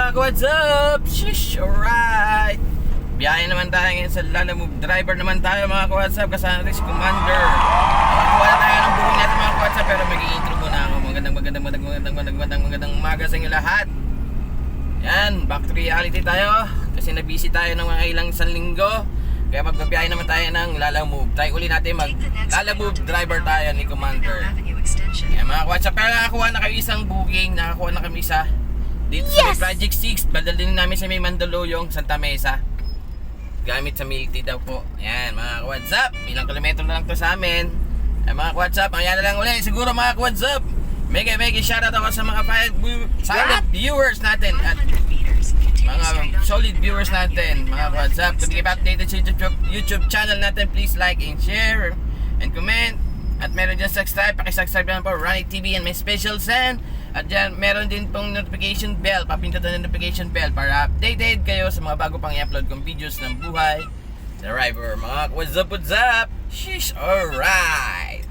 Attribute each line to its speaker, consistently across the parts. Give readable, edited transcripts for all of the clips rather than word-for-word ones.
Speaker 1: mga what's up? Shish, alright. Biyahe naman tayo ngayon sa Lalamove. Driver naman tayo mga what's up. Kasama natin si Commander. Wala tayo ng buong natin mga what's up. Pero mag-i-intro muna ako. Magandang umaga sa inyo lahat. Yan, back to reality tayo. Kasi na-busy tayo ng mga ilang isang linggo. Kaya magbabiyahe naman tayo ng Lalamove. Try uli natin mag-Lalamove driver tayo ni Commander. Yan mga what's up. Pero nakakuha na kayo isang booking. Nakakuha na kami isa dito sa may Project 6, badalhin namin sa may Mandaluyong, Santa Mesa. Gamit sa Milty daw po. Ayan mga what's up, ilang kilometro na lang to sa amin. Ayan mga what's up, ayan na lang ulit. Siguro mga what's up, mega shoutout ako sa mga silent viewers natin at mga solid viewers natin. Mga what's up, to keep updated sa YouTube channel natin, please like and share and comment. At meron dyan subscribe, pakisubscribe naman po Ronnie TV and may special send. At dyan meron din pong notification bell, papindutan ng notification bell para updated kayo sa mga bago pang i-upload kong videos ng buhay driver. Mga what's up? Sheesh, alright.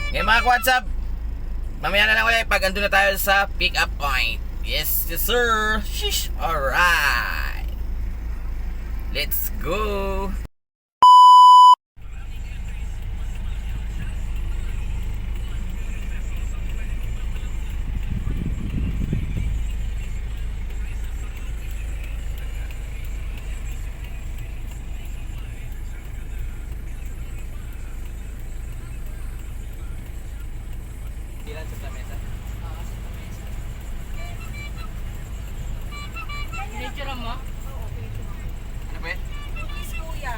Speaker 1: Okay mga what's up, mamaya na lang ulit pag andun na tayo sa pick up point. Yes sir. Sheesh, alright. Let's go. Santa Mesa.
Speaker 2: Picture mo?
Speaker 1: Ano ba yan?
Speaker 3: Cookies, kuya.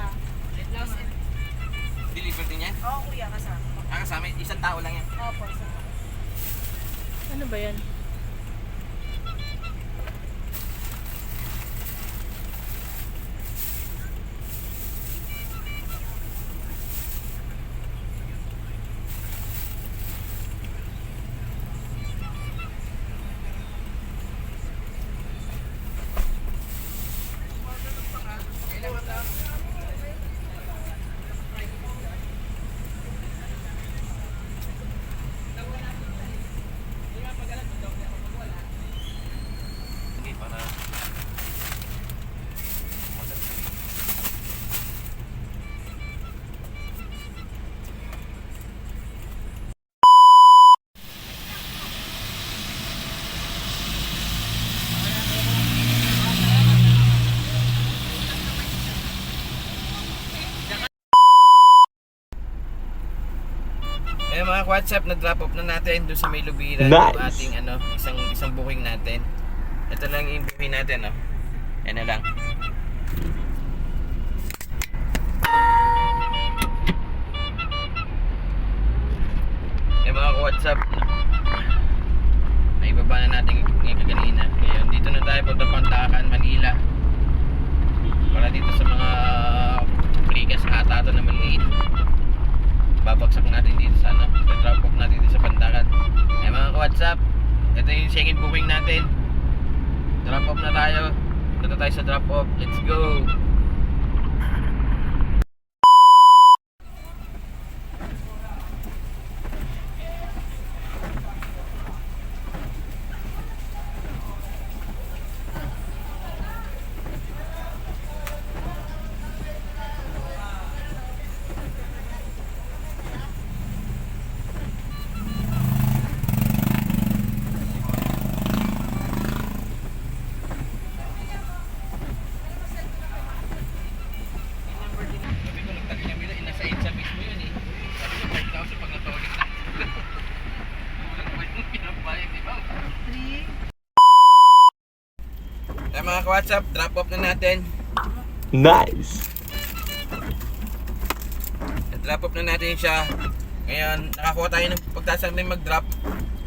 Speaker 1: Deliver din yan?
Speaker 3: Oo, kuya, kasama.
Speaker 1: Kasama, isang tao lang yan.
Speaker 3: Opo, kasama.
Speaker 2: Ano ba yan?
Speaker 1: Eh mga WhatsApp, na-drop off na natin doon sa may Lubiran.
Speaker 4: Nice.
Speaker 1: Yung ating isang booking natin. Ito lang yung booking natin, Yan na lang. Eh mga WhatsApp, ay baba na natin yung kaganina. Ngayon, dito na tayo punta Pantakan, Manila. Para dito sa mga prikas ata ito na maliit. Babagsak natin dito sa drop off natin dito sa Pantakan. Eh mga WhatsApp, ito yung second booking natin. Drop off na tayo. Dito tayo sa drop off. Let's go. Mga WhatsApp, drop off na natin.
Speaker 4: Nice.
Speaker 1: Drop off na natin siya. Ngayon, nakakuha tayo ng pagtasan natin mag-drop.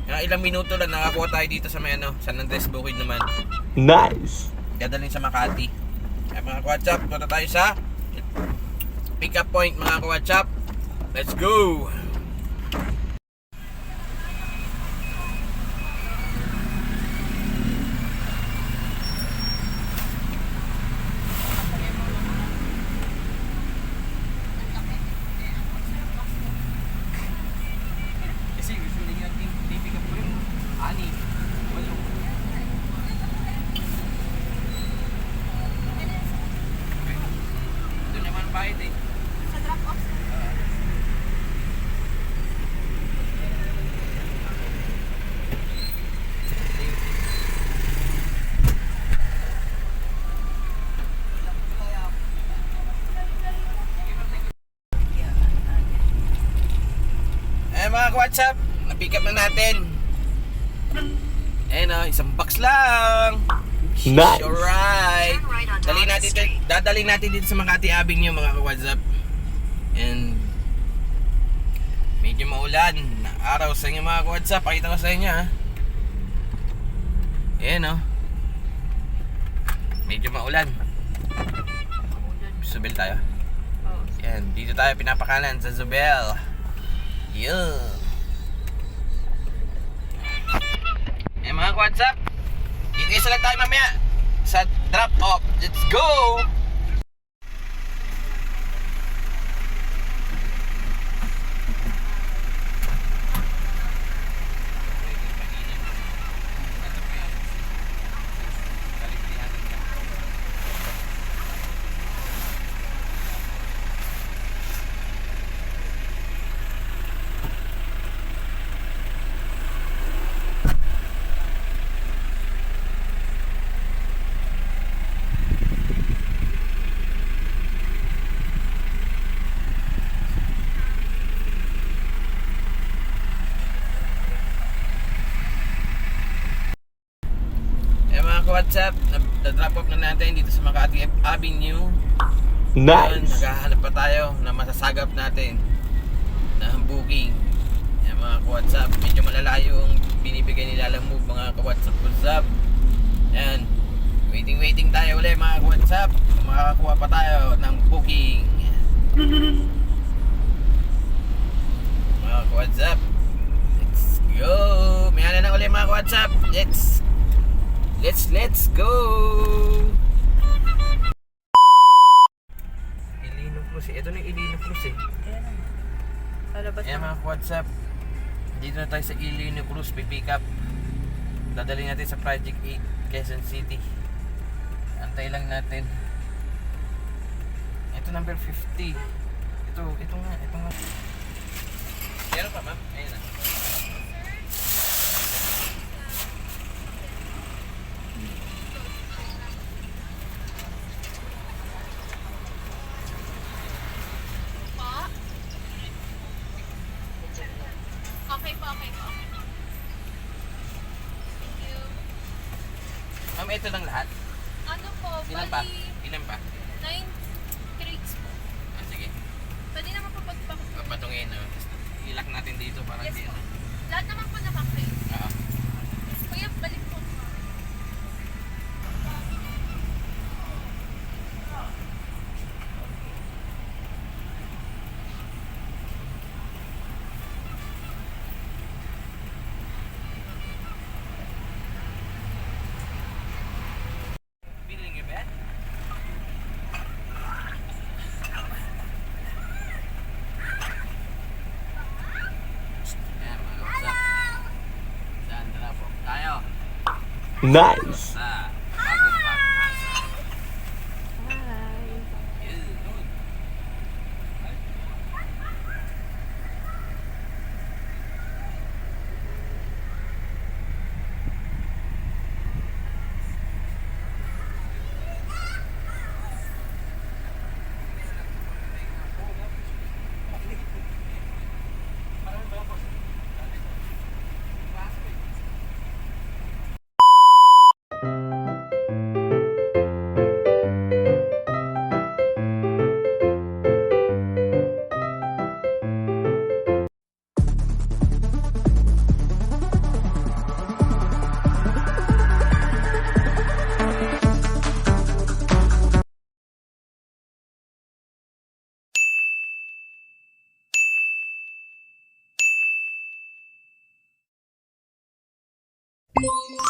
Speaker 1: Ilang minuto lang nakakuha tayo dito sa may San Andres Bukid naman.
Speaker 4: Nice.
Speaker 1: Dadalhin sa Makati. Kaya mga WhatsApp, punta tayo sa pick up point mga WhatsApp. Let's go. mga ka-WhatsApp, na-pick up na natin. Ayan o, isang box lang.
Speaker 4: Nice.
Speaker 1: Alright. Dadali natin dito sa Makati Avenue mga ka-WhatsApp. And medyo maulan na araw sa inyo mga ka-WhatsApp. Pakita ko sa inyo ha. Ayan o. Medyo maulan. Zubel tayo.
Speaker 2: Oo.
Speaker 1: Yan, dito tayo pinapakanan sa Zubel. Yun. Eh mga ka-WhatsApp, dito isa lang tayo mamaya sa drop off. Let's go! WhatsApp, na-drop off na natin dito sa Makati Avenue. Ngayon,
Speaker 4: Nice.
Speaker 1: naghahanap pa tayo na masasagap natin na booking. Yan mga ka-WhatsApp, medyo malalayo ang binibigay ni Lala Move mga ka-WhatsApp. Yan, waiting tayo ulit mga ka-WhatsApp kung makakakuha pa tayo ng booking. Mga ka-WhatsApp, let's go! May na ulit mga ka-WhatsApp. Let's go! Ilino Cruz eh. Ito na yung Ilino Cruz eh.
Speaker 2: Ayan na. Lalabas
Speaker 1: Ayan
Speaker 2: na.
Speaker 1: mga WhatsApp. Dito na tayo sa Ilino Cruz. Pipick up. Dadali natin sa Project 8 Quezon City. Antay lang natin. Ito number 50. Ito nga. Meron pa ma'am? Ayan na.
Speaker 2: Okay po. Thank you.
Speaker 1: Ma'am, ito lang lahat?
Speaker 2: Ano po,
Speaker 1: Ilan pa?
Speaker 2: bali
Speaker 1: Ilan pa?
Speaker 2: 9 crates po.
Speaker 1: Ah, sige.
Speaker 2: Pwede naman po pagpapakot.
Speaker 1: Papatungin. Ilak natin dito para
Speaker 2: Yes
Speaker 1: hindi
Speaker 2: po.
Speaker 1: ano.
Speaker 2: Lahat naman po naka-crate.
Speaker 1: Oo.
Speaker 2: Kuya, balik po.
Speaker 1: Feeling your bed? Ayan mga WhatsApp. Saan na po tayo?
Speaker 4: Nice.
Speaker 1: Sa bagong pag-asa.
Speaker 2: Hi.
Speaker 1: Yun.